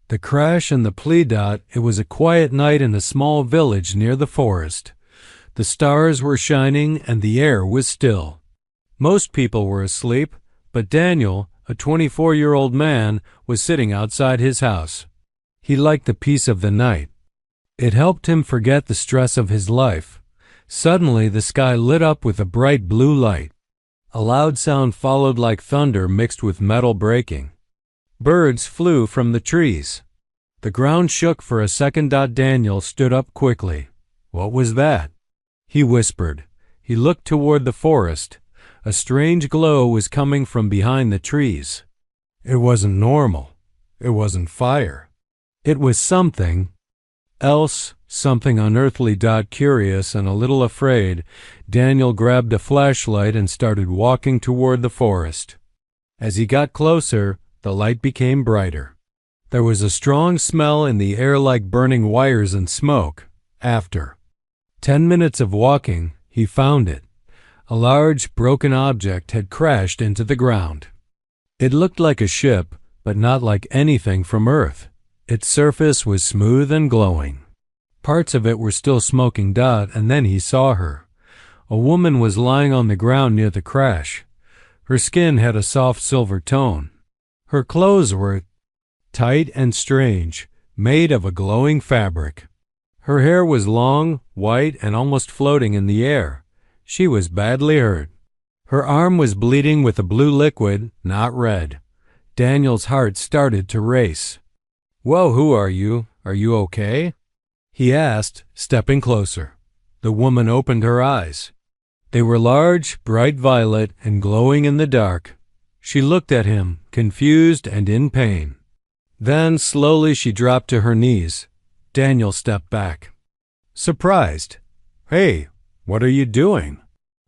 The crash and the plea. It was a quiet night in a small village near the forest. The stars were shining and the air was still. Most people were asleep, but Daniel, a 24-year-old man, was sitting outside his house. He liked the peace of the night. It helped him forget the stress of his life. Suddenly the sky lit up with a bright blue light. A loud sound followed like thunder mixed with metal breaking. Birds flew from the trees. The ground shook for a second. Daniel stood up quickly. What was that? He whispered. He looked toward the forest. A strange glow was coming from behind the trees. It wasn't normal. It wasn't fire. It was something else, something unearthly. Curious and a little afraid, Daniel grabbed a flashlight and started walking toward the forest. As he got closer, the light became brighter. There was a strong smell in the air like burning wires and smoke. After 10 minutes of walking, he found it. A large, broken object had crashed into the ground. It looked like a ship, but not like anything from Earth. Its surface was smooth and glowing. Parts of it were still smoking. And then he saw her. A woman was lying on the ground near the crash. Her skin had a soft silver tone. Her clothes were tight and strange, made of a glowing fabric. Her hair was long, white, and almost floating in the air. She was badly hurt. Her arm was bleeding with a blue liquid, not red. Daniel's heart started to race. "Whoa, who are you? Are you okay?" he asked, stepping closer. The woman opened her eyes. They were large, bright violet, and glowing in the dark. She looked at him, confused and in pain. Then, slowly, she dropped to her knees. Daniel stepped back, surprised. "Hey, what are you doing?"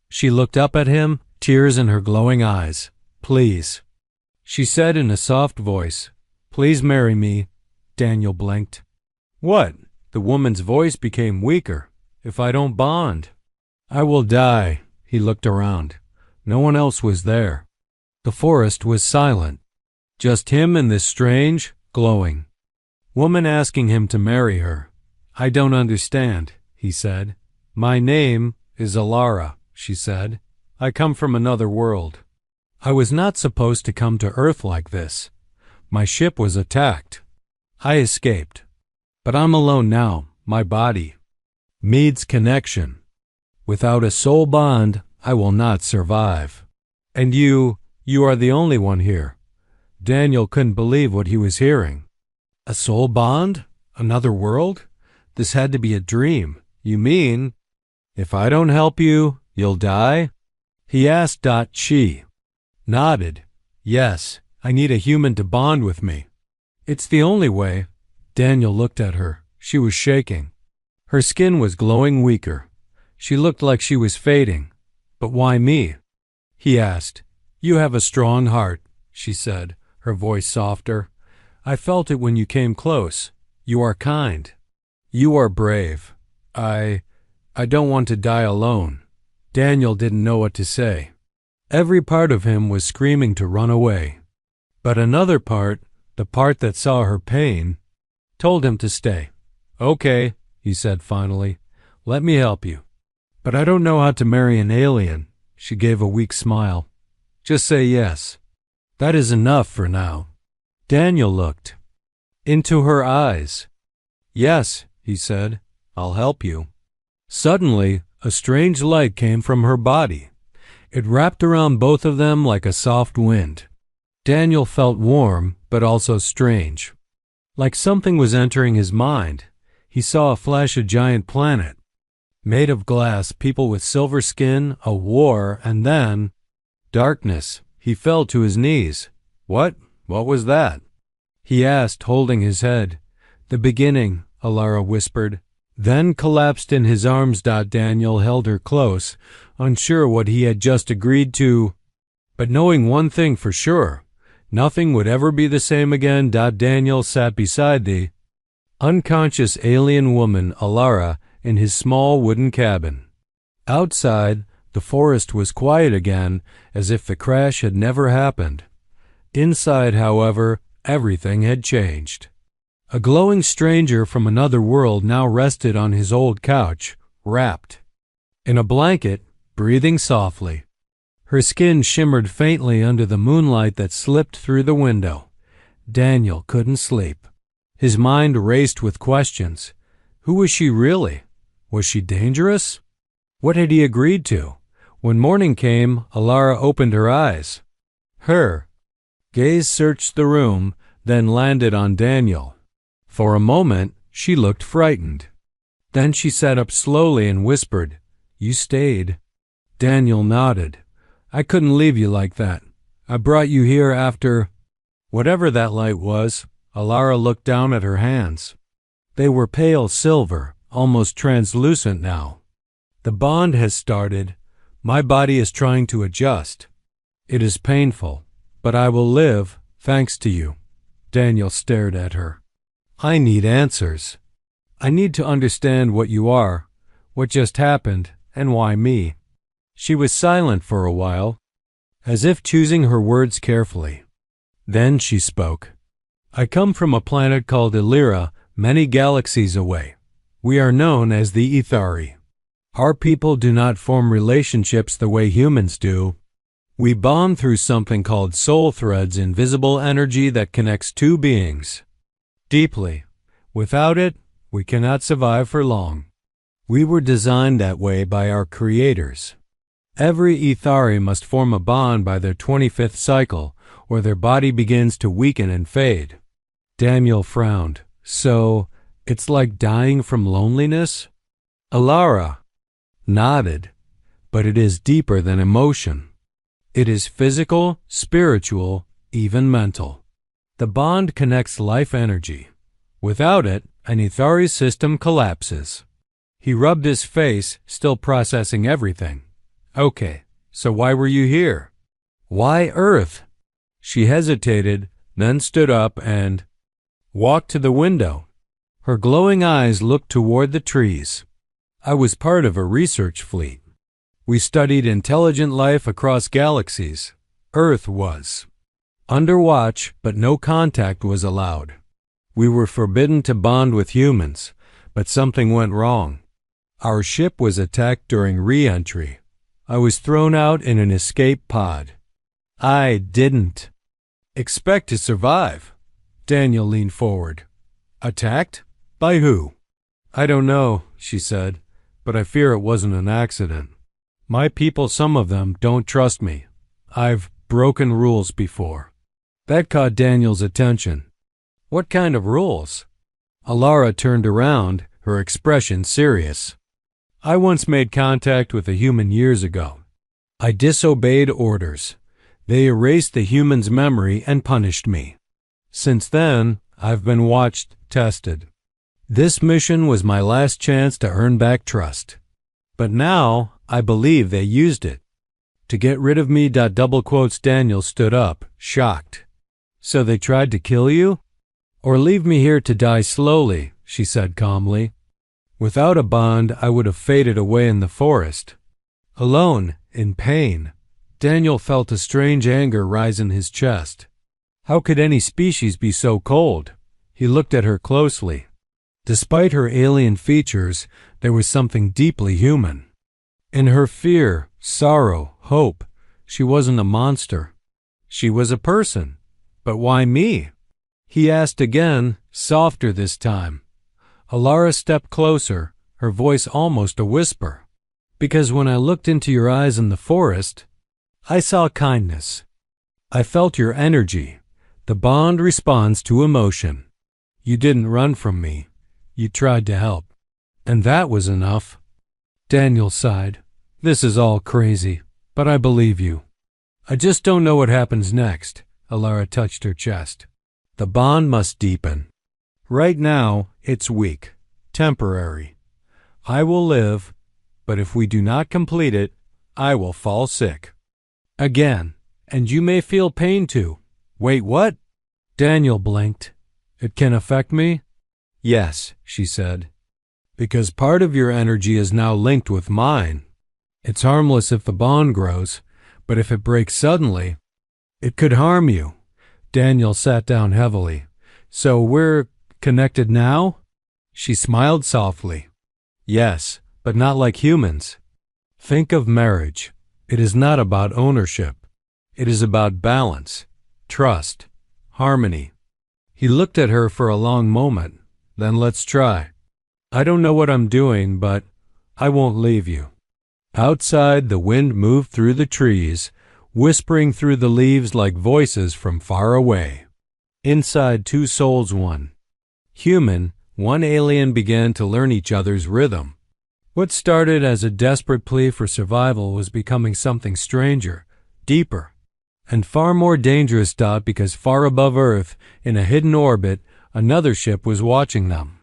She looked up at him, tears in her glowing eyes. "Please," she said in a soft voice. "Please marry me." Daniel blinked. "What?" The woman's voice became weaker. "If I don't bond, I will die." He looked around. No one else was there. The forest was silent. Just him and this strange, glowing woman asking him to marry her. "I don't understand," he said. "My name is Alara," she said. "I come from another world. I was not supposed to come to Earth like this. My ship was attacked. I escaped. But I'm alone now, my body needs connection. Without a soul bond, I will not survive. And you are the only one here." Daniel couldn't believe what he was hearing. A soul bond? Another world? This had to be a dream. "You mean, if I don't help you, you'll die?" he asked. She nodded. "Yes, I need a human to bond with me. It's the only way." Daniel looked at her. She was shaking. Her skin was glowing weaker. She looked like she was fading. "But why me?" he asked. "You have a strong heart," she said, her voice softer. "I felt it when you came close. You are kind. You are brave. I don't want to die alone." Daniel didn't know what to say. Every part of him was screaming to run away. But another part, the part that saw her pain, told him to stay. "Okay," he said finally. "Let me help you. But I don't know how to marry an alien." She gave a weak smile. "Just say yes. That is enough for now." Daniel looked into her eyes. "Yes," he said, "I'll help you." Suddenly, a strange light came from her body. It wrapped around both of them like a soft wind. Daniel felt warm, but also strange. Like something was entering his mind. He saw a flash, a giant planet, made of glass, people with silver skin, a war, and then darkness. He fell to his knees. What was that?" he asked, holding his head. "The beginning," Alara whispered, then collapsed in his arms. Daniel held her close, unsure what he had just agreed to, but knowing one thing for sure: nothing would ever be the same again. Daniel sat beside the unconscious alien woman, Alara, in his small wooden cabin. Outside, the forest was quiet again, as if the crash had never happened. Inside, however, everything had changed. A glowing stranger from another world now rested on his old couch, wrapped in a blanket, breathing softly. Her skin shimmered faintly under the moonlight that slipped through the window. Daniel couldn't sleep. His mind raced with questions. Who was she really? Was she dangerous? What had he agreed to? When morning came, Alara opened her eyes. Her gaze searched the room, then landed on Daniel. For a moment, she looked frightened. Then she sat up slowly and whispered, "You stayed." Daniel nodded. "I couldn't leave you like that. I brought you here after—" Whatever that light was, Alara looked down at her hands. They were pale silver, almost translucent now. "The bond has started. My body is trying to adjust. It is painful, but I will live, thanks to you." Daniel stared at her. "I need answers. I need to understand what you are, what just happened, and why me." She was silent for a while, as if choosing her words carefully. Then she spoke. "I come from a planet called Illyra, many galaxies away. We are known as the Ethari. Our people do not form relationships the way humans do. We bond through something called soul threads, invisible energy that connects two beings deeply. Without it, we cannot survive for long. We were designed that way by our creators. Every Ethari must form a bond by their 25th cycle, or their body begins to weaken and fade." Daniel frowned. "So, it's like dying from loneliness?" Alara nodded. "But it is deeper than emotion. It is physical, spiritual, even mental. The bond connects life energy. Without it, an Ethari system collapses." He rubbed his face, still processing everything. "Okay, so why were you here? Why Earth?" She hesitated, then stood up and walked to the window. Her glowing eyes looked toward the trees. "I was part of a research fleet. We studied intelligent life across galaxies. Earth was under watch, but no contact was allowed. We were forbidden to bond with humans, but something went wrong. Our ship was attacked during re-entry. I was thrown out in an escape pod. I didn't expect to survive." Daniel leaned forward. "Attacked? By who?" "I don't know," she said, "but I fear it wasn't an accident. My people, some of them, don't trust me. I've broken rules before." That caught Daniel's attention. "What kind of rules?" Alara turned around, her expression serious. "I once made contact with a human years ago. I disobeyed orders. They erased the human's memory and punished me. Since then, I've been watched, tested. This mission was my last chance to earn back trust. But now, I believe they used it to get rid of me." Daniel stood up, shocked. "So they tried to kill you? Or leave me here to die slowly," she said calmly. "Without a bond, I would have faded away in the forest. Alone, in pain." Daniel felt a strange anger rise in his chest. How could any species be so cold? He looked at her closely. Despite her alien features, there was something deeply human. In her fear, sorrow, hope, she wasn't a monster. She was a person. But why me? He asked again, softer this time. Alara stepped closer, her voice almost a whisper. "Because when I looked into your eyes in the forest, I saw kindness. I felt your energy. The bond responds to emotion. You didn't run from me. You tried to help. And that was enough." Daniel sighed. "This is all crazy, but I believe you. I just don't know what happens next." Alara touched her chest. "The bond must deepen. Right now, it's weak, temporary. I will live, but if we do not complete it, I will fall sick. Again, and you may feel pain too." "Wait, what?" Daniel blinked. "It can affect me?" "Yes," she said, "because part of your energy is now linked with mine. It's harmless if the bond grows, but if it breaks suddenly, it could harm you." Daniel sat down heavily. "So we're Connected now? She smiled softly. Yes, but not like humans. Think of marriage. It is not about ownership. It is about balance, trust, harmony. He looked at her for a long moment. Then let's try. I don't know what I'm doing, but I won't leave you. Outside, the wind moved through the trees, whispering through the leaves like voices from far away. Inside, two souls, one human, one alien, began to learn each other's rhythm. What started as a desperate plea for survival was becoming something stranger, deeper, and far more dangerous. Because far above Earth, in a hidden orbit, another ship was watching them.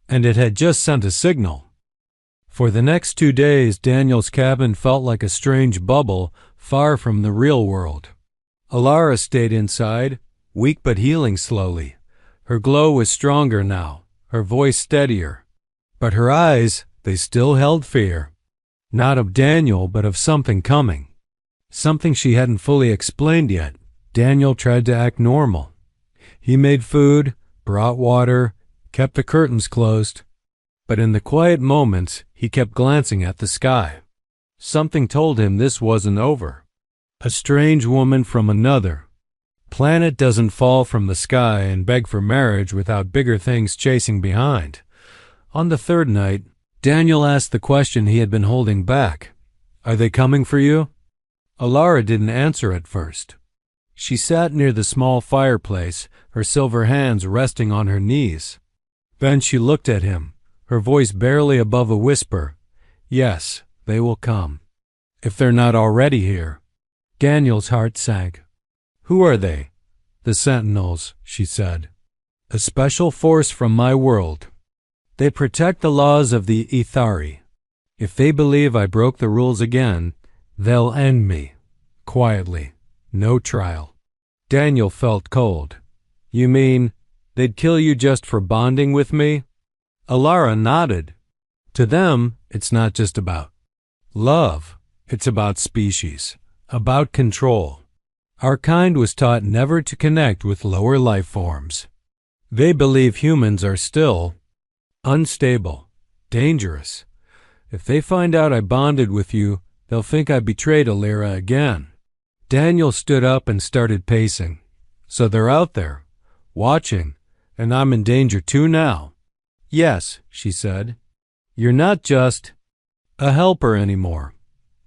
And it had just sent a signal. For the next 2 days, Daniel's cabin felt like a strange bubble far from the real world. Alara stayed inside, weak but healing slowly. Her glow was stronger now, her voice steadier. But her eyes, they still held fear. Not of Daniel, but of something coming. Something she hadn't fully explained yet. Daniel tried to act normal. He made food, brought water, kept the curtains closed. But in the quiet moments, he kept glancing at the sky. Something told him this wasn't over. A strange woman from another planet doesn't fall from the sky and beg for marriage without bigger things chasing behind. On the third night, Daniel asked the question he had been holding back. Are they coming for you? Alara didn't answer at first. She sat near the small fireplace, her silver hands resting on her knees. Then she looked at him, her voice barely above a whisper. Yes, they will come. If they're not already here. Daniel's heart sank. Who are they? The Sentinels, she said. A special force from my world. They protect the laws of the Ithari. If they believe I broke the rules again, they'll end me. Quietly. No trial. Daniel felt cold. You mean they'd kill you just for bonding with me? Alara nodded. To them, it's not just about love. It's about species, about control. Our kind was taught never to connect with lower life forms. They believe humans are still unstable, dangerous. If they find out I bonded with you, they'll think I betrayed Alira again. Daniel stood up and started pacing. So they're out there, watching, and I'm in danger too now. Yes, she said. You're not just a helper anymore.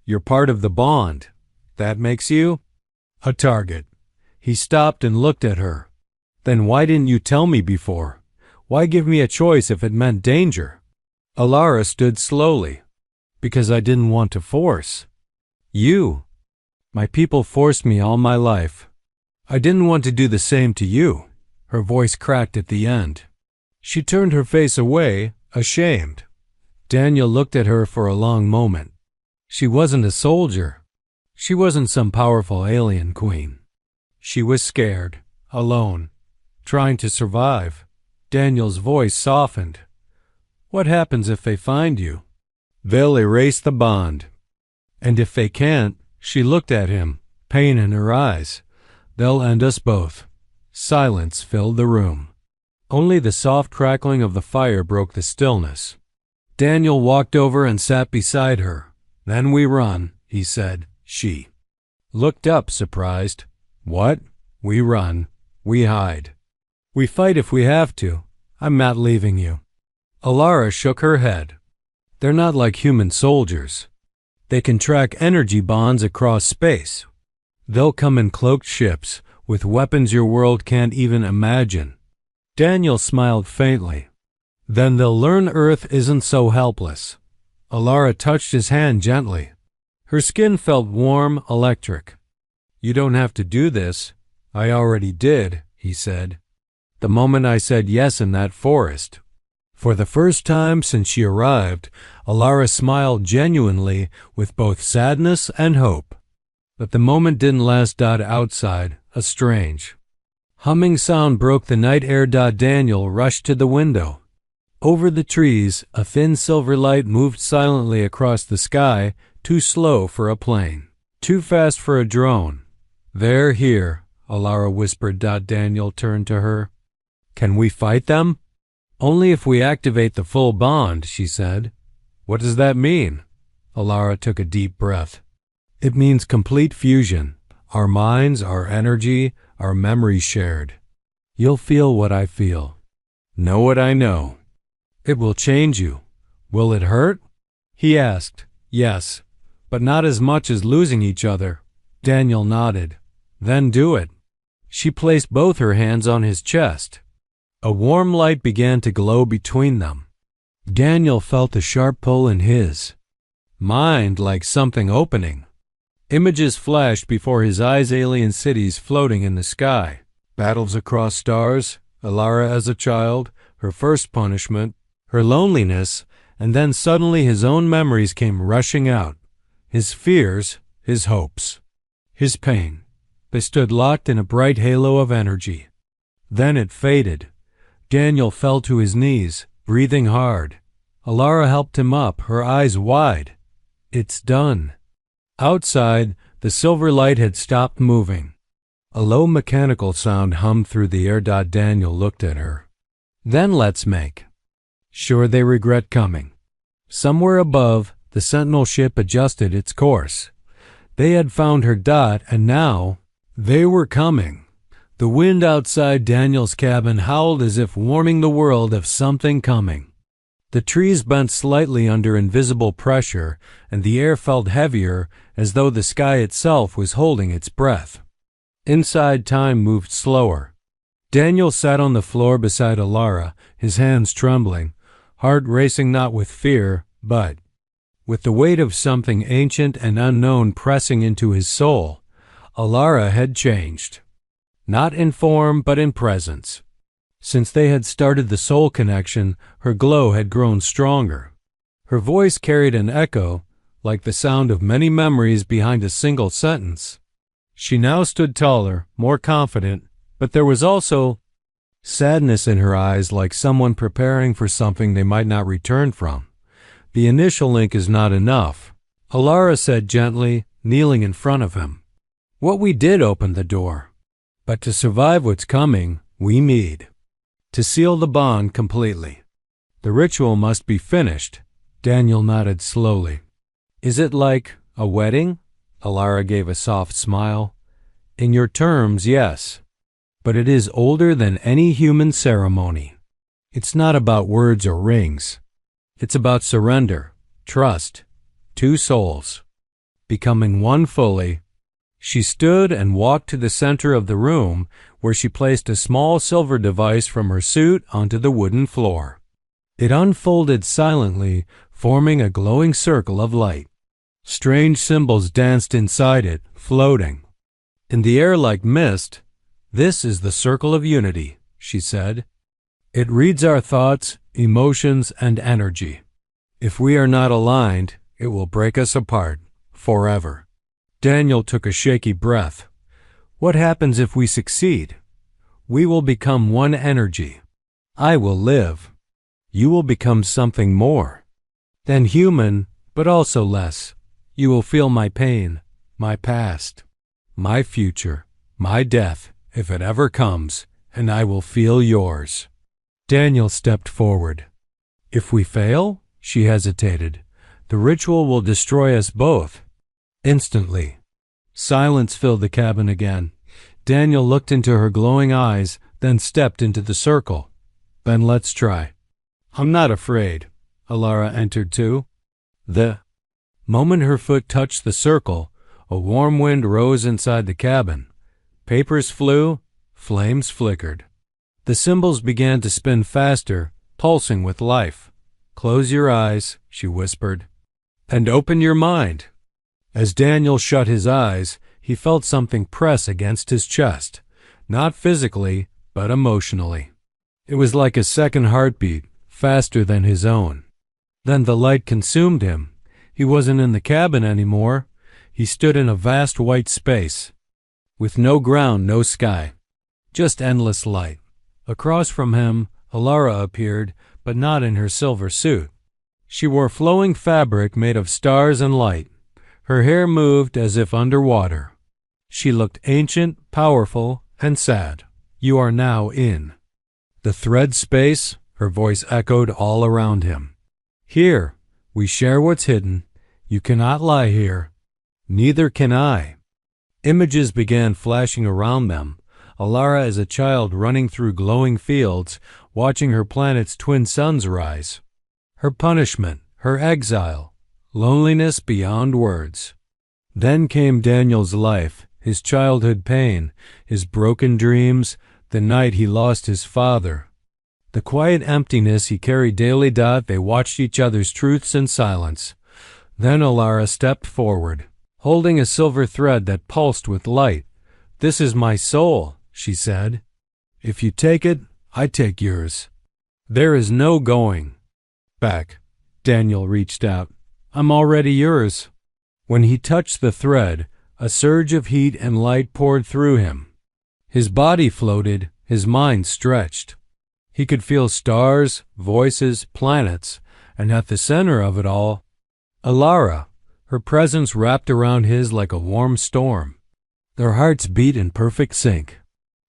You're part of the bond. That makes you a target. He stopped and looked at her. Then why didn't you tell me before? Why give me a choice if it meant danger? Alara stood slowly. Because I didn't want to force. You. My people forced me all my life. I didn't want to do the same to you. Her voice cracked at the end. She turned her face away, ashamed. Daniel looked at her for a long moment. She wasn't a soldier. She wasn't some powerful alien queen. She was scared, alone, trying to survive. Daniel's voice softened. What happens if they find you? They'll erase the bond. And if they can't, she looked at him, pain in her eyes. They'll end us both. Silence filled the room. Only the soft crackling of the fire broke the stillness. Daniel walked over and sat beside her. Then we run, he said. She looked up, surprised. What? We run. We hide. We fight if we have to. I'm not leaving you. Alara shook her head. They're not like human soldiers. They can track energy bonds across space. They'll come in cloaked ships with weapons your world can't even imagine. Daniel smiled faintly. Then they'll learn Earth isn't so helpless. Alara touched his hand gently. Her skin felt warm, electric. You don't have to do this. I already did, he said. The moment I said yes in that forest. For the first time since she arrived, Alara smiled genuinely with both sadness and hope. But the moment didn't last. Outside, a strange humming sound broke the night air. Daniel rushed to the window. Over the trees, a thin silver light moved silently across the sky, too slow for a plane, too fast for a drone. They're here, Alara whispered. Daniel turned to her. Can we fight them? Only if we activate the full bond, she said. What does that mean? Alara took a deep breath. It means complete fusion. Our minds, our energy, our memories shared. You'll feel what I feel. Know what I know. It will change you. Will it hurt? He asked. Yes, but not as much as losing each other. Daniel nodded. Then do it. She placed both her hands on his chest. A warm light began to glow between them. Daniel felt a sharp pull in his mind, like something opening. Images flashed before his eyes, alien cities floating in the sky, battles across stars, Alara as a child, her first punishment, her loneliness, and then suddenly his own memories came rushing out, his fears, his hopes, his pain. They stood locked in a bright halo of energy. Then it faded. Daniel fell to his knees, breathing hard. Alara helped him up, her eyes wide. It's done. Outside, the silver light had stopped moving. A low mechanical sound hummed through the air. Daniel looked at her. Then let's make sure they regret coming. Somewhere above, the Sentinel ship adjusted its course. They had found her. And now they were coming. The wind outside Daniel's cabin howled as if warning the world of something coming. The trees bent slightly under invisible pressure, and the air felt heavier, as though the sky itself was holding its breath. Inside, time moved slower. Daniel sat on the floor beside Alara, his hands trembling, heart racing not with fear, but with the weight of something ancient and unknown pressing into his soul. Alara had changed. Not in form, but in presence. Since they had started the soul connection, her glow had grown stronger. Her voice carried an echo, like the sound of many memories behind a single sentence. She now stood taller, more confident, but there was also sadness in her eyes, like someone preparing for something they might not return from. The initial link is not enough, Alara said gently, kneeling in front of him. What we did opened the door. But to survive what's coming, we need to seal the bond completely. The ritual must be finished. Daniel nodded slowly. Is it like a wedding? Alara gave a soft smile. In your terms, yes. But it is older than any human ceremony. It's not about words or rings. It's about surrender, trust, two souls, becoming one fully. She stood and walked to the center of the room, where she placed a small silver device from her suit onto the wooden floor. It unfolded silently, forming a glowing circle of light. Strange symbols danced inside it, floating in the air like mist. This is the circle of unity, she said. It reads our thoughts, emotions, and energy. If we are not aligned, it will break us apart, forever. Daniel took a shaky breath. What happens if we succeed? We will become one energy. I will live. You will become something more than human, but also less. You will feel my pain, my past, my future, my death, if it ever comes, and I will feel yours. Daniel stepped forward. If we fail, she hesitated, the ritual will destroy us both. Instantly, silence filled the cabin again. Daniel looked into her glowing eyes, then stepped into the circle. Then let's try. I'm not afraid. Alara entered too. The moment her foot touched the circle, a warm wind rose inside the cabin. Papers flew, flames flickered. The symbols began to spin faster, pulsing with life. Close your eyes, she whispered, and open your mind. As Daniel shut his eyes, he felt something press against his chest, not physically, but emotionally. It was like a second heartbeat, faster than his own. Then the light consumed him. He wasn't in the cabin anymore. He stood in a vast white space, with no ground, no sky, just endless light. Across from him, Alara appeared, but not in her silver suit. She wore flowing fabric made of stars and light. Her hair moved as if underwater. She looked ancient, powerful, and sad. You are now in the thread space, her voice echoed all around him. Here, we share what's hidden. You cannot lie here. Neither can I. Images began flashing around them. Alara as a child running through glowing fields, watching her planet's twin suns rise. Her punishment, her exile, loneliness beyond words. Then came Daniel's life, his childhood pain, his broken dreams, the night he lost his father. The quiet emptiness he carried daily. They watched each other's truths in silence. Then Alara stepped forward, holding a silver thread that pulsed with light. "This is my soul," she said. "If you take it, I take yours. There is no going back." Daniel reached out. "I'm already yours." When he touched the thread, a surge of heat and light poured through him. His body floated, his mind stretched. He could feel stars, voices, planets, and at the center of it all, Alara, her presence wrapped around his like a warm storm. Their hearts beat in perfect sync.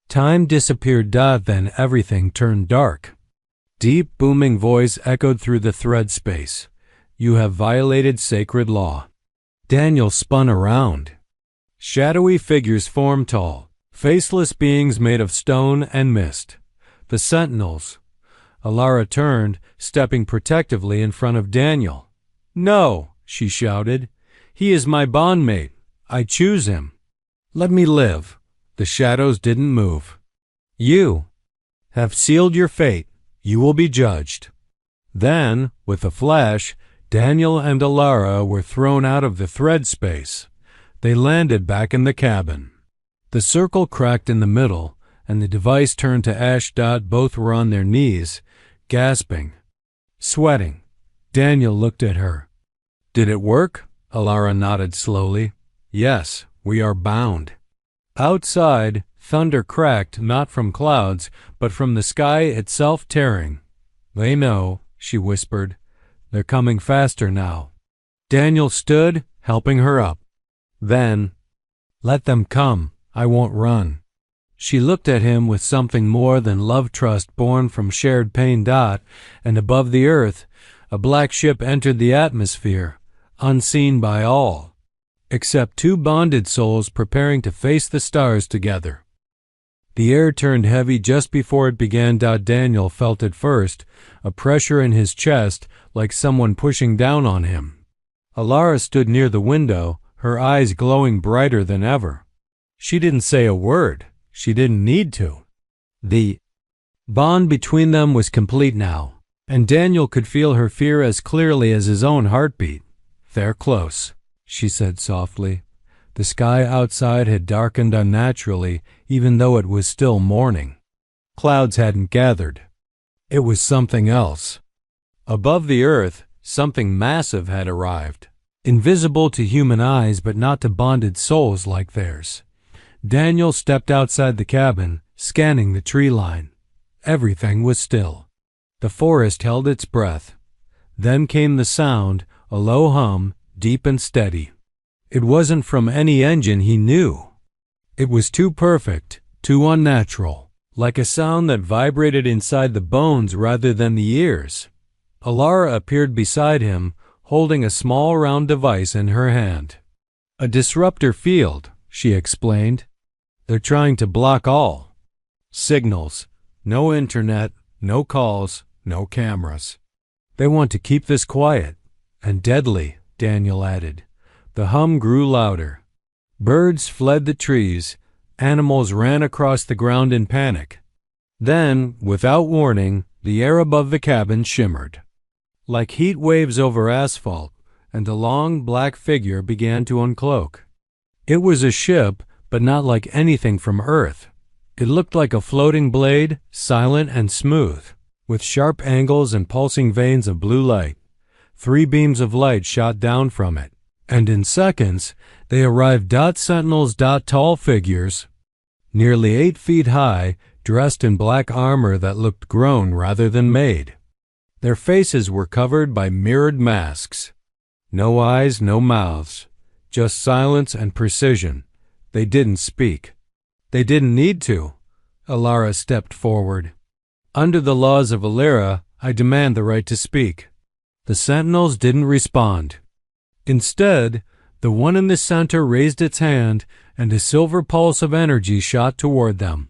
Time disappeared. Then everything turned dark. Deep, booming voice echoed through the thread space. "You have violated sacred law." Daniel spun around. Shadowy figures formed tall, faceless beings made of stone and mist. The Sentinels. Alara turned, stepping protectively in front of Daniel. "No," she shouted. "He is my bondmate. I choose him. Let me live." The shadows didn't move. "You have sealed your fate. You will be judged." Then, with a flash, Daniel and Alara were thrown out of the thread space. They landed back in the cabin. The circle cracked in the middle, and the device turned to ash. Both were on their knees, gasping, sweating. Daniel looked at her. "Did it work?" Alara nodded slowly. "Yes, we are bound." Outside, thunder cracked not from clouds, but from the sky itself tearing. "They know," she whispered. "They're coming faster now." Daniel stood, helping her up. Then, "Let them come. I won't run." She looked at him with something more than love-trust born from shared pain. And above the earth, a black ship entered the atmosphere, unseen by all, except two bonded souls preparing to face the stars together. The air turned heavy just before it began. Daniel felt it first, a pressure in his chest like someone pushing down on him. Alara stood near the window, her eyes glowing brighter than ever. She didn't say a word. She didn't need to. The bond between them was complete now, and Daniel could feel her fear as clearly as his own heartbeat. "They're close," she said softly. The sky outside had darkened unnaturally, even though it was still morning. Clouds hadn't gathered. It was something else. Above the earth, something massive had arrived, invisible to human eyes but not to bonded souls like theirs. Daniel stepped outside the cabin, scanning the tree line. Everything was still. The forest held its breath. Then came the sound, a low hum, deep and steady. It wasn't from any engine he knew. It was too perfect, too unnatural, like a sound that vibrated inside the bones rather than the ears. Alara appeared beside him, holding a small round device in her hand. "A disruptor field," she explained. "They're trying to block all signals. No internet, no calls, no cameras. They want to keep this quiet and deadly," Daniel added. The hum grew louder. Birds fled the trees. Animals ran across the ground in panic. Then, without warning, the air above the cabin shimmered, like heat waves over asphalt, and a long black figure began to uncloak. It was a ship, but not like anything from Earth. It looked like a floating blade, silent and smooth, with sharp angles and pulsing veins of blue light. 3 beams of light shot down from it, and in seconds they arrived. Sentinels. Tall figures, nearly 8 feet high, dressed in black armor that looked grown rather than made. Their faces were covered by mirrored masks. No eyes, no mouths, just silence and precision. They didn't speak. They didn't need to. Alara stepped forward. Under the laws of Illyria, I demand the right to speak. The sentinels didn't respond. Instead, the one in the center raised its hand, and a silver pulse of energy shot toward them.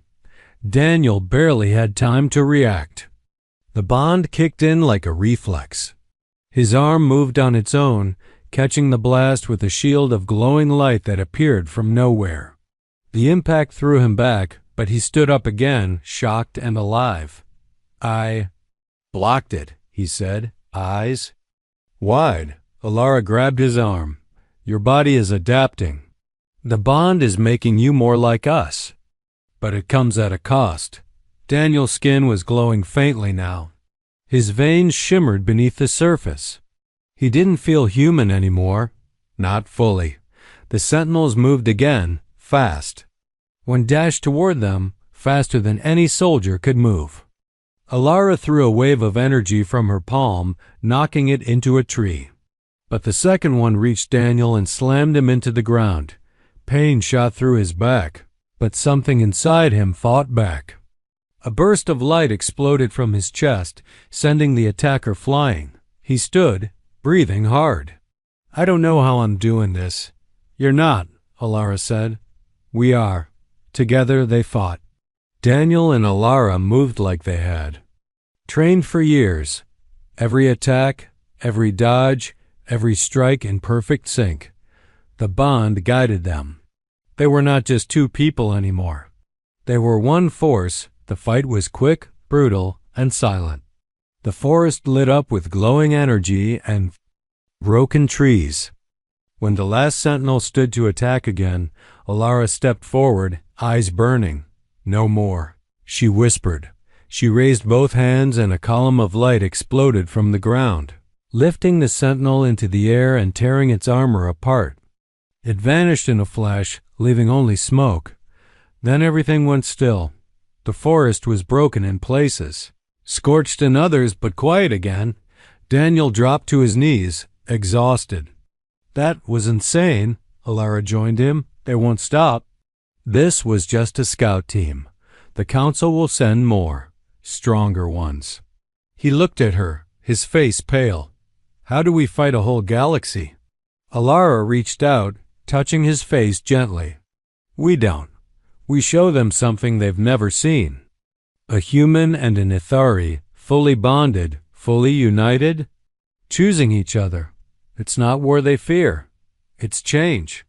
Daniel barely had time to react. The bond kicked in like a reflex. His arm moved on its own, catching the blast with a shield of glowing light that appeared from nowhere. The impact threw him back, but he stood up again, shocked and alive. I blocked it, he said, eyes wide. Alara grabbed his arm. Your body is adapting. The bond is making you more like us. But it comes at a cost. Daniel's skin was glowing faintly now. His veins shimmered beneath the surface. He didn't feel human anymore. Not fully. The sentinels moved again, fast. One dashed toward them, faster than any soldier could move. Alara threw a wave of energy from her palm, knocking it into a tree. But the second one reached Daniel and slammed him into the ground. Pain shot through his back, but something inside him fought back. A burst of light exploded from his chest, sending the attacker flying. He stood, breathing hard. I don't know how I'm doing this. You're not, Alara said. We are. Together they fought. Daniel and Alara moved like they had. Trained for years. Every attack, every dodge, every strike in perfect sync. The bond guided them. They were not just two people anymore. They were one force. The fight was quick, brutal, and silent. The forest lit up with glowing energy and broken trees. When the last sentinel stood to attack again, Alara stepped forward, eyes burning. No more, she whispered. She raised both hands and a column of light exploded from the ground, lifting the sentinel into the air and tearing its armor apart. It vanished in a flash, leaving only smoke. Then everything went still. The forest was broken in places, scorched in others, but quiet again. Daniel dropped to his knees, exhausted. That was insane, Alara joined him. They won't stop. This was just a scout team. The council will send more, stronger ones. He looked at her, his face pale. How do we fight a whole galaxy? Alara reached out, touching his face gently. We don't. We show them something they've never seen. A human and an Ithari, fully bonded, fully united, choosing each other. It's not war they fear. It's change.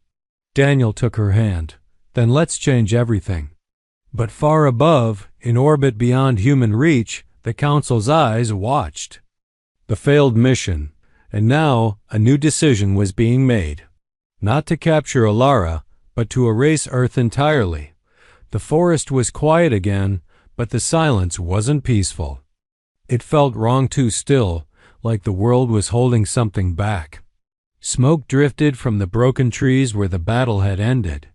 Daniel took her hand. Then let's change everything. But far above, in orbit beyond human reach, the council's eyes watched. The failed mission, and now a new decision was being made. Not to capture Alara, but to erase Earth entirely. The forest was quiet again, but the silence wasn't peaceful. It felt wrong too still, like the world was holding something back. Smoke drifted from the broken trees where the battle had ended.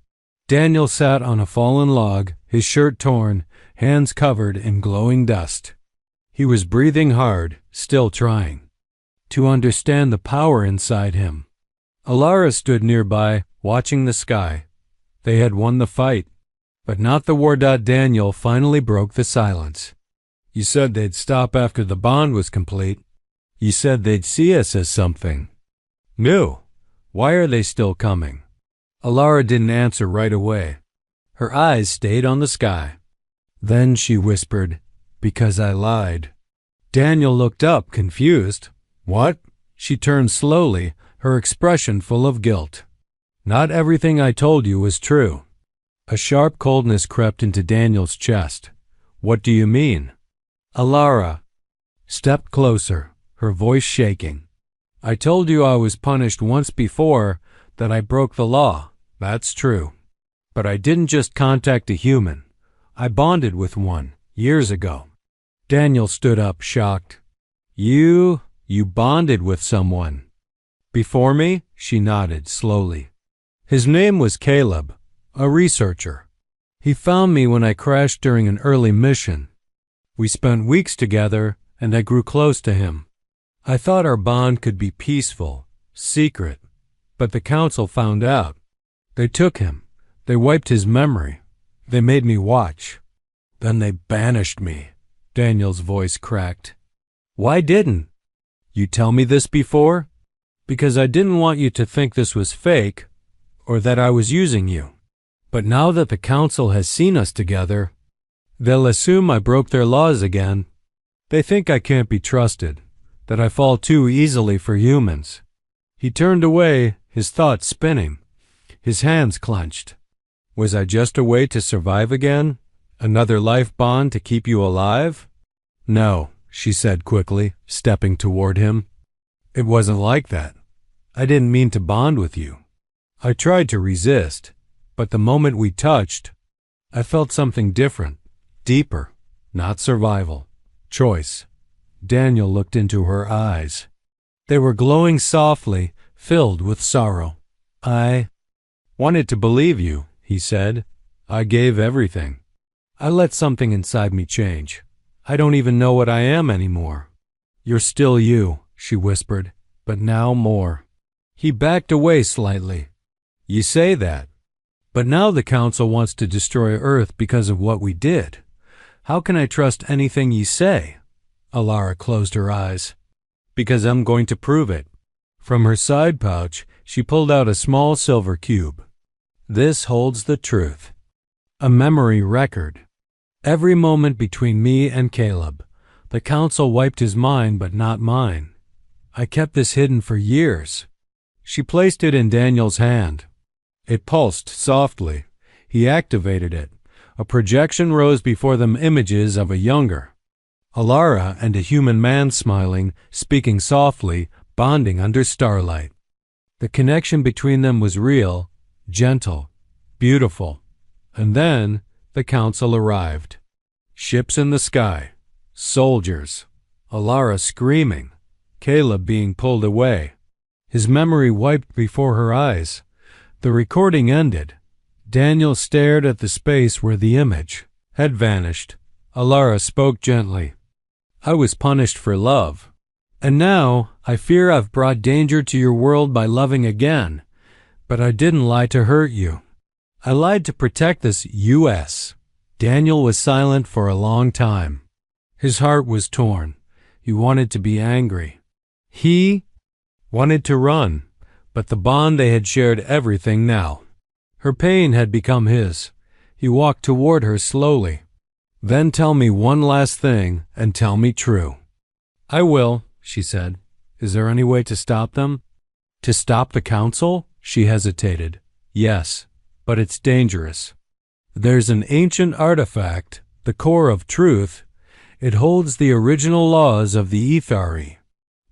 Daniel sat on a fallen log, his shirt torn, hands covered in glowing dust. He was breathing hard, still trying to understand the power inside him. Alara stood nearby, watching the sky. They had won the fight, but not the war. Daniel finally broke the silence. You said they'd stop after the bond was complete. You said they'd see us as something new. Why are they still coming? Alara didn't answer right away. Her eyes stayed on the sky. Then she whispered, because I lied. Daniel looked up, confused. What? She turned slowly, her expression full of guilt. Not everything I told you was true. A sharp coldness crept into Daniel's chest. What do you mean? Alara stepped closer, her voice shaking. I told you I was punished once before, that I broke the law. That's true. But I didn't just contact a human. I bonded with one, years ago. Daniel stood up, shocked. You bonded with someone. Before me? She nodded, slowly. His name was Caleb, a researcher. He found me when I crashed during an early mission. We spent weeks together, and I grew close to him. I thought our bond could be peaceful, secret, but the council found out. They took him. They wiped his memory. They made me watch. Then they banished me. Daniel's voice cracked. Why didn't you tell me this before? Because I didn't want you to think this was fake or that I was using you. But now that the council has seen us together, they'll assume I broke their laws again. They think I can't be trusted, that I fall too easily for humans. He turned away, his thoughts spinning, his hands clenched. Was I just a way to survive again? Another life bond to keep you alive? No, she said quickly, stepping toward him. It wasn't like that. I didn't mean to bond with you. I tried to resist, but the moment we touched, I felt something different, deeper, not survival, choice. Daniel looked into her eyes. They were glowing softly, filled with sorrow. I wanted to believe you, he said. I gave everything. I let something inside me change. I don't even know what I am anymore. You're still you, she whispered, but now more. He backed away slightly. You say that, but now the council wants to destroy Earth because of what we did. How can I trust anything you say? Alara closed her eyes. Because I'm going to prove it. From her side pouch, she pulled out a small silver cube. This holds the truth. A memory record. Every moment between me and Caleb. The council wiped his mind, but not mine. I kept this hidden for years. She placed it in Daniel's hand. It pulsed softly. He activated it. A projection rose before them, images of a younger Alara and a human man smiling, speaking softly, bonding under starlight. The connection between them was real, gentle, beautiful. And then the council arrived. Ships in the sky, soldiers, Alara screaming, Caleb being pulled away. His memory wiped before her eyes. The recording ended. Daniel stared at the space where the image had vanished. Alara spoke gently. I was punished for love. And now I fear I've brought danger to your world by loving again. But I didn't lie to hurt you. I lied to protect this U.S. Daniel was silent for a long time. His heart was torn. He wanted to be angry. He wanted to run. But the bond they had shared everything now. Her pain had become his. He walked toward her slowly. Then tell me one last thing, and tell me true. I will, she said. Is there any way to stop them? To stop the council? She hesitated. Yes, but it's dangerous. There's an ancient artifact, the core of truth. It holds the original laws of the Ethari.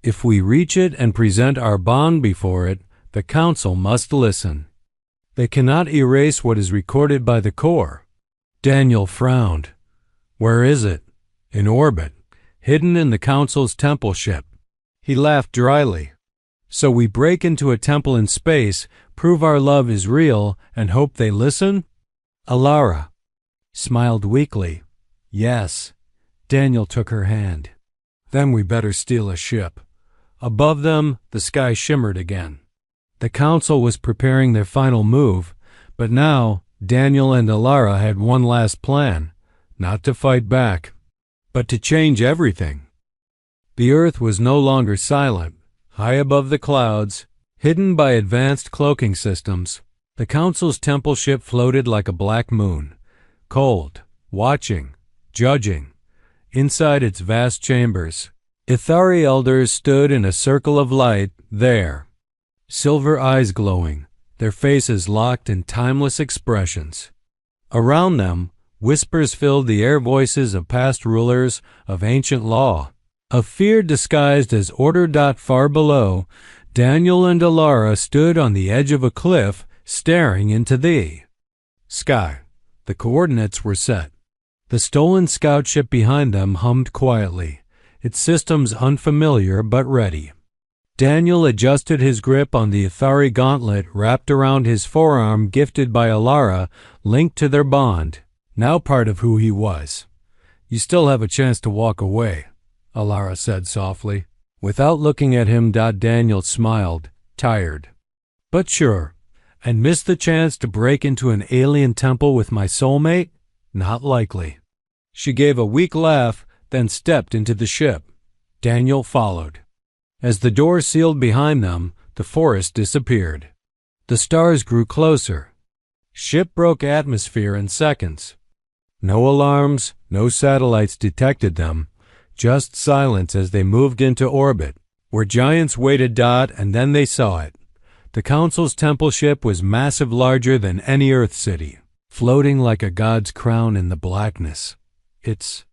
If we reach it and present our bond before it, the council must listen. They cannot erase what is recorded by the core. Daniel frowned. Where is it? In orbit, hidden in the council's temple ship. He laughed dryly. So we break into a temple in space, prove our love is real, and hope they listen? Alara smiled weakly. Yes. Daniel took her hand. Then we better steal a ship. Above them, the sky shimmered again. The council was preparing their final move, but now Daniel and Alara had one last plan, not to fight back, but to change everything. The earth was no longer silent. High above the clouds, hidden by advanced cloaking systems, the council's temple ship floated like a black moon, cold, watching, judging. Inside its vast chambers, Ithari elders stood in a circle of light there. Silver eyes glowing, their faces locked in timeless expressions. Around them, whispers filled the air, voices of past rulers, of ancient law, of fear disguised as order. Far below, Daniel and Alara stood on the edge of a cliff, staring into the sky. The coordinates were set. The stolen scout ship behind them hummed quietly, its systems unfamiliar but ready. Daniel adjusted his grip on the Ithari gauntlet wrapped around his forearm, gifted by Alara, linked to their bond, now part of who he was. You still have a chance to walk away, Alara said softly. Without looking at him, Daniel smiled, tired. But sure, and miss the chance to break into an alien temple with my soulmate? Not likely. She gave a weak laugh, then stepped into the ship. Daniel followed. As the door sealed behind them, the forest disappeared. The stars grew closer. Ship broke atmosphere in seconds. No alarms, no satellites detected them, just silence as they moved into orbit, where giants waited. And then they saw it. The Council's temple ship was massive, larger than any Earth city, floating like a god's crown in the blackness. Its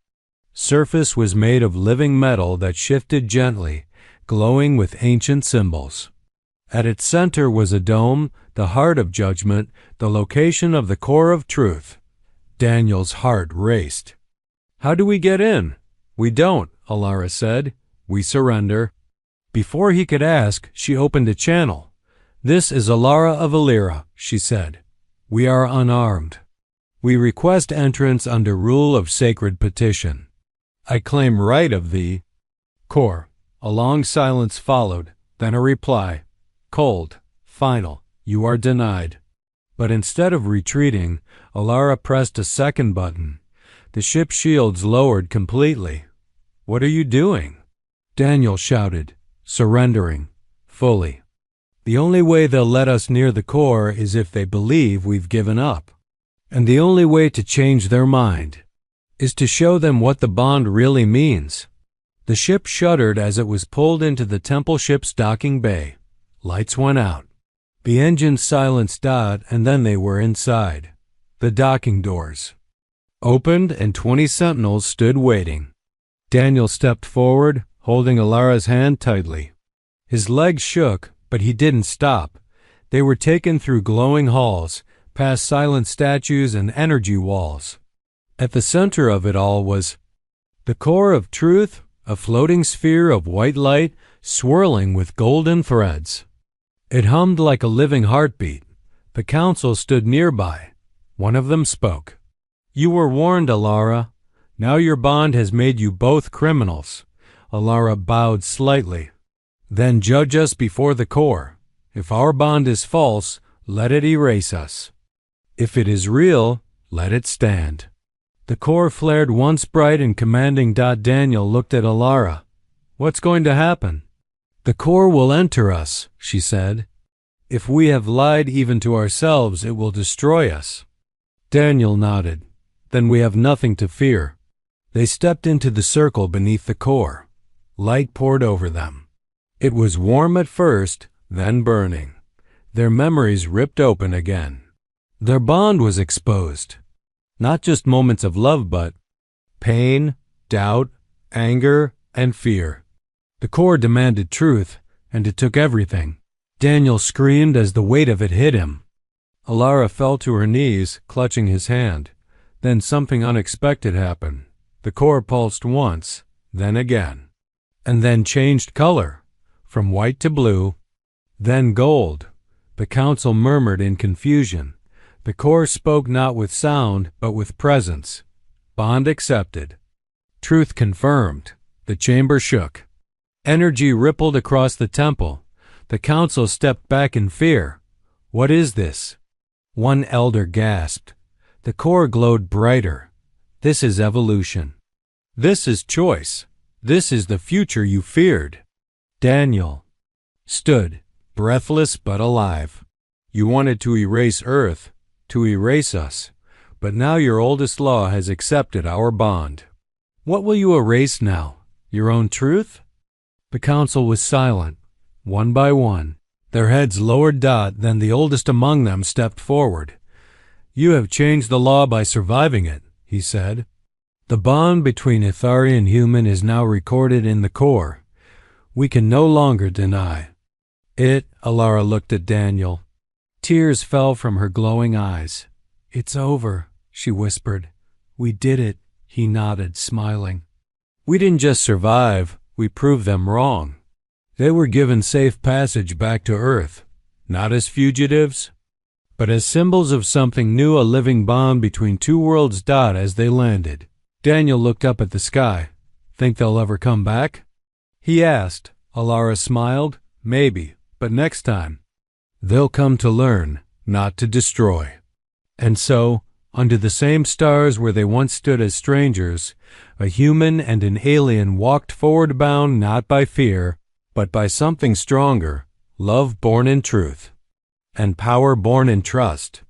surface was made of living metal that shifted gently, glowing with ancient symbols. At its center was a dome, the heart of judgment, the location of the core of truth. Daniel's heart raced. "How do we get in?" "We don't," Alara said. "We surrender." Before he could ask, she opened a channel. "This is Alara of Illyra," she said. "We are unarmed. We request entrance under rule of sacred petition. I claim right of the core." A long silence followed, then a reply. Cold, final. "You are denied." But instead of retreating, Alara pressed a second button. The ship's shields lowered completely. "What are you doing?" Daniel shouted. "Surrendering. Fully. The only way they'll let us near the core is if they believe we've given up. And the only way to change their mind is to show them what the bond really means." The ship shuddered as it was pulled into the temple ship's docking bay. Lights went out. The engines silenced, and then they were inside. The docking doors opened and 20 sentinels stood waiting. Daniel stepped forward, holding Alara's hand tightly. His legs shook, but he didn't stop. They were taken through glowing halls, past silent statues and energy walls. At the center of it all was the core of truth, a floating sphere of white light swirling with golden threads. It hummed like a living heartbeat. The council stood nearby. One of them spoke. "You were warned, Alara. Now your bond has made you both criminals." Alara bowed slightly. "Then judge us before the core. If our bond is false, let it erase us. If it is real, let it stand." The core flared once bright and commanding. Daniel looked at Alara. "What's going to happen?" "The core will enter us," she said. "If we have lied even to ourselves, it will destroy us." Daniel nodded. "Then we have nothing to fear." They stepped into the circle beneath the core. Light poured over them. It was warm at first, then burning. Their memories ripped open again. Their bond was exposed. Not just moments of love, but pain, doubt, anger, and fear. The core demanded truth, and it took everything. Daniel screamed as the weight of it hit him. Alara fell to her knees, clutching his hand. Then something unexpected happened. The core pulsed once, then again, and then changed color, from white to blue, then gold. The council murmured in confusion. The core spoke not with sound, but with presence. Bond accepted. Truth confirmed. The chamber shook. Energy rippled across the temple. The council stepped back in fear. "What is this?" One elder gasped. The core glowed brighter. "This is evolution. This is choice. This is the future you feared." Daniel stood, breathless but alive. "You wanted to erase Earth, to erase us, but now your oldest law has accepted our bond. What will you erase now? Your own truth?" The council was silent. One by one, their heads lowered. Then the oldest among them stepped forward. "You have changed the law by surviving it," he said. "The bond between Ithari and human is now recorded in the core. We can no longer deny it." Alara looked at Daniel. Tears fell from her glowing eyes. "It's over," she whispered. "We did it," he nodded, smiling. "We didn't just survive, we proved them wrong. They were given safe passage back to Earth, not as fugitives, but as symbols of something new, a living bond between two worlds." As they landed, Daniel looked up at the sky. "Think they'll ever come back?" he asked. Alara smiled. "Maybe, but next time, they'll come to learn, not to destroy." And so, Under the same stars where they once stood as strangers, a human and an alien walked forward bound not by fear, but by something stronger, love born in truth, and power born in trust.